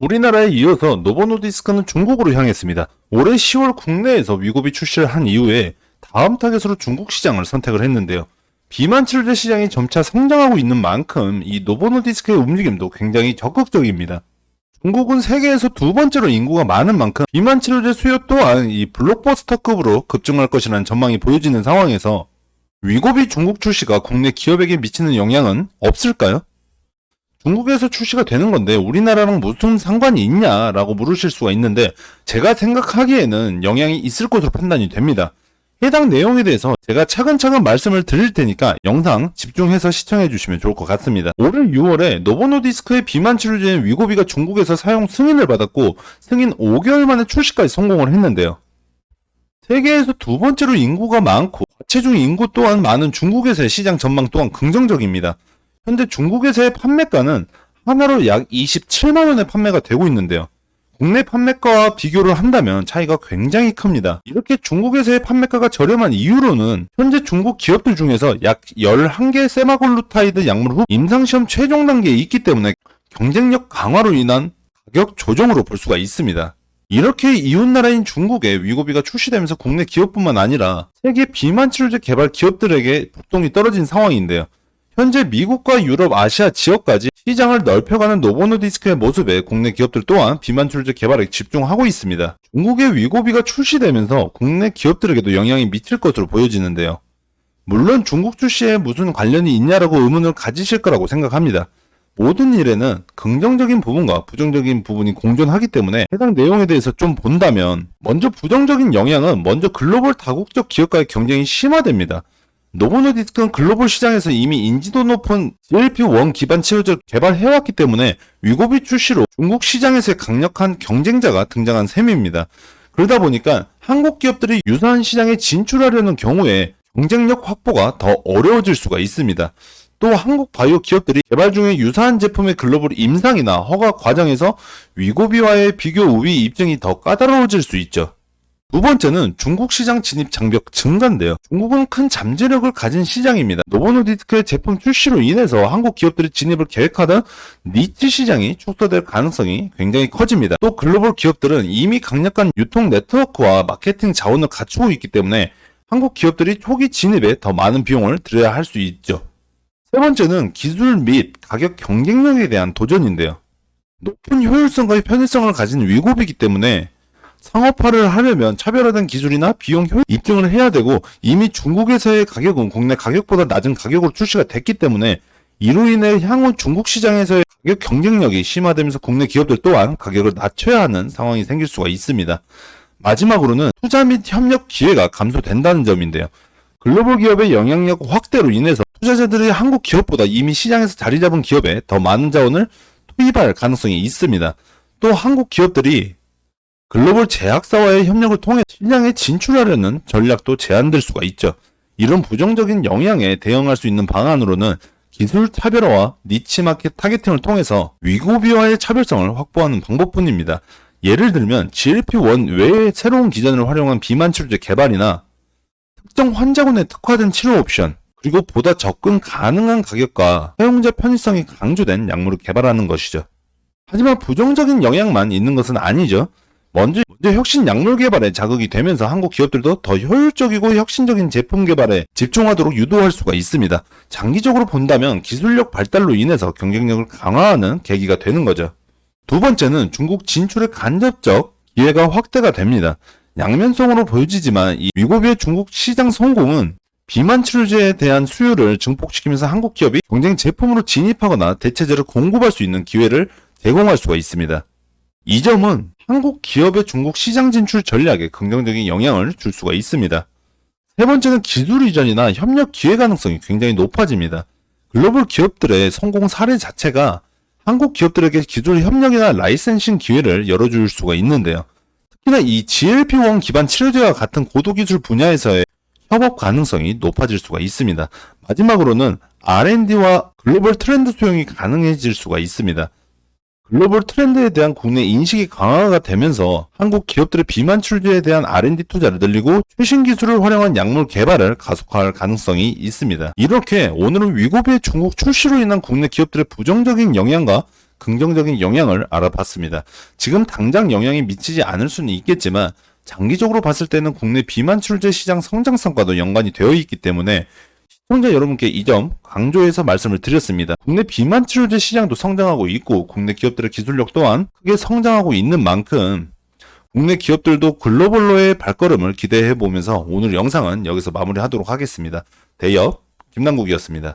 우리나라에 이어서 노보노디스크는 중국으로 향했습니다. 올해 10월 국내에서 위고비 출시를 한 이후에 다음 타겟으로 중국 시장을 선택을 했는데요. 비만 치료제 시장이 점차 성장하고 있는 만큼 이 노보노디스크의 움직임도 굉장히 적극적입니다. 중국은 세계에서 두 번째로 인구가 많은 만큼 비만 치료제 수요 또한 이 블록버스터급으로 급증할 것이라는 전망이 보여지는 상황에서 위고비 중국 출시가 국내 기업에게 미치는 영향은 없을까요? 중국에서 출시가 되는 건데 우리나라랑 무슨 상관이 있냐라고 물으실 수가 있는데 제가 생각하기에는 영향이 있을 것으로 판단이 됩니다. 해당 내용에 대해서 제가 차근차근 말씀을 드릴 테니까 영상 집중해서 시청해 주시면 좋을 것 같습니다. 올해 6월에 노보노디스크의 비만 치료제인 위고비가 중국에서 사용 승인을 받았고 승인 5개월 만에 출시까지 성공을 했는데요. 세계에서 두 번째로 인구가 많고 과체중 인구 또한 많은 중국에서의 시장 전망 또한 긍정적입니다. 현재 중국에서의 판매가는 하나로 약 27만원에 판매가 되고 있는데요. 국내 판매가와 비교를 한다면 차이가 굉장히 큽니다. 이렇게 중국에서의 판매가가 저렴한 이유로는 현재 중국 기업들 중에서 약 11개 세마글루타이드 약물 후 임상시험 최종 단계에 있기 때문에 경쟁력 강화로 인한 가격 조정으로 볼 수가 있습니다. 이렇게 이웃나라인 중국에 위고비가 출시되면서 국내 기업뿐만 아니라 세계 비만 치료제 개발 기업들에게 폭동이 떨어진 상황인데요. 현재 미국과 유럽, 아시아 지역까지 시장을 넓혀가는 노보노디스크의 모습에 국내 기업들 또한 비만 치료제 개발에 집중하고 있습니다. 중국의 위고비가 출시되면서 국내 기업들에게도 영향이 미칠 것으로 보여지는데요. 물론 중국 출시에 무슨 관련이 있냐라고 의문을 가지실 거라고 생각합니다. 모든 일에는 긍정적인 부분과 부정적인 부분이 공존하기 때문에 해당 내용에 대해서 좀 본다면 먼저 부정적인 영향은 먼저 글로벌 다국적 기업과의 경쟁이 심화됩니다. 노보노디스크는 글로벌 시장에서 이미 인지도 높은 GLP-1 기반 치료제를 개발해왔기 때문에 위고비 출시로 중국 시장에서의 강력한 경쟁자가 등장한 셈입니다. 그러다 보니까 한국 기업들이 유사한 시장에 진출하려는 경우에 경쟁력 확보가 더 어려워질 수가 있습니다. 또 한국 바이오 기업들이 개발 중에 유사한 제품의 글로벌 임상이나 허가 과정에서 위고비와의 비교 우위 입증이 더 까다로워질 수 있죠. 두 번째는 중국 시장 진입 장벽 증가인데요. 중국은 큰 잠재력을 가진 시장입니다. 노보노디스크의 제품 출시로 인해서 한국 기업들이 진입을 계획하던 니치 시장이 축소될 가능성이 굉장히 커집니다. 또 글로벌 기업들은 이미 강력한 유통 네트워크와 마케팅 자원을 갖추고 있기 때문에 한국 기업들이 초기 진입에 더 많은 비용을 들여야 할 수 있죠. 세 번째는 기술 및 가격 경쟁력에 대한 도전인데요. 높은 효율성과 편의성을 가진 위고비이기 때문에 상업화를 하려면 차별화된 기술이나 비용 효율 입증을 해야 되고 이미 중국에서의 가격은 국내 가격보다 낮은 가격으로 출시가 됐기 때문에 이로 인해 향후 중국 시장에서의 가격 경쟁력이 심화되면서 국내 기업들 또한 가격을 낮춰야 하는 상황이 생길 수가 있습니다. 마지막으로는 투자 및 협력 기회가 감소된다는 점인데요. 글로벌 기업의 영향력 확대로 인해서 투자자들이 한국 기업보다 이미 시장에서 자리 잡은 기업에 더 많은 자원을 투입할 가능성이 있습니다. 또 한국 기업들이 글로벌 제약사와의 협력을 통해 시장에 진출하려는 전략도 제한될 수가 있죠. 이런 부정적인 영향에 대응할 수 있는 방안으로는 기술 차별화와 니치마켓 타겟팅을 통해서 위고비와의 차별성을 확보하는 방법뿐입니다. 예를 들면 GLP-1 외의 새로운 기전을 활용한 비만 치료제 개발이나 특정 환자군에 특화된 치료 옵션, 그리고 보다 접근 가능한 가격과 사용자 편의성이 강조된 약물을 개발하는 것이죠. 하지만 부정적인 영향만 있는 것은 아니죠. 먼저 혁신 약물 개발에 자극이 되면서 한국 기업들도 더 효율적이고 혁신적인 제품 개발에 집중하도록 유도할 수가 있습니다. 장기적으로 본다면 기술력 발달로 인해서 경쟁력을 강화하는 계기가 되는 거죠. 두 번째는 중국 진출의 간접적 기회가 확대가 됩니다. 양면성으로 보여지지만 이 위고비의 중국 시장 성공은 비만 치료제에 대한 수요를 증폭시키면서 한국 기업이 경쟁 제품으로 진입하거나 대체제를 공급할 수 있는 기회를 제공할 수가 있습니다. 이 점은 한국 기업의 중국 시장 진출 전략에 긍정적인 영향을 줄 수가 있습니다. 세 번째는 기술 이전이나 협력 기회 가능성이 굉장히 높아집니다. 글로벌 기업들의 성공 사례 자체가 한국 기업들에게 기술 협력이나 라이센싱 기회를 열어줄 수가 있는데요. 특히나 이 GLP-1 기반 치료제와 같은 고도기술 분야에서의 협업 가능성이 높아질 수가 있습니다. 마지막으로는 R&D와 글로벌 트렌드 수용이 가능해질 수가 있습니다. 글로벌 트렌드에 대한 국내 인식이 강화가 되면서 한국 기업들의 비만 치료제에 대한 R&D 투자를 늘리고 최신 기술을 활용한 약물 개발을 가속화할 가능성이 있습니다. 이렇게 오늘은 위고비의 중국 출시로 인한 국내 기업들의 부정적인 영향과 긍정적인 영향을 알아봤습니다. 지금 당장 영향이 미치지 않을 수는 있겠지만 장기적으로 봤을 때는 국내 비만 치료제 시장 성장성과도 연관이 되어 있기 때문에 시청자 여러분께 이 점 강조해서 말씀을 드렸습니다. 국내 비만 치료제 시장도 성장하고 있고 국내 기업들의 기술력 또한 크게 성장하고 있는 만큼 국내 기업들도 글로벌로의 발걸음을 기대해 보면서 오늘 영상은 여기서 마무리하도록 하겠습니다. 대엽 김남국이었습니다.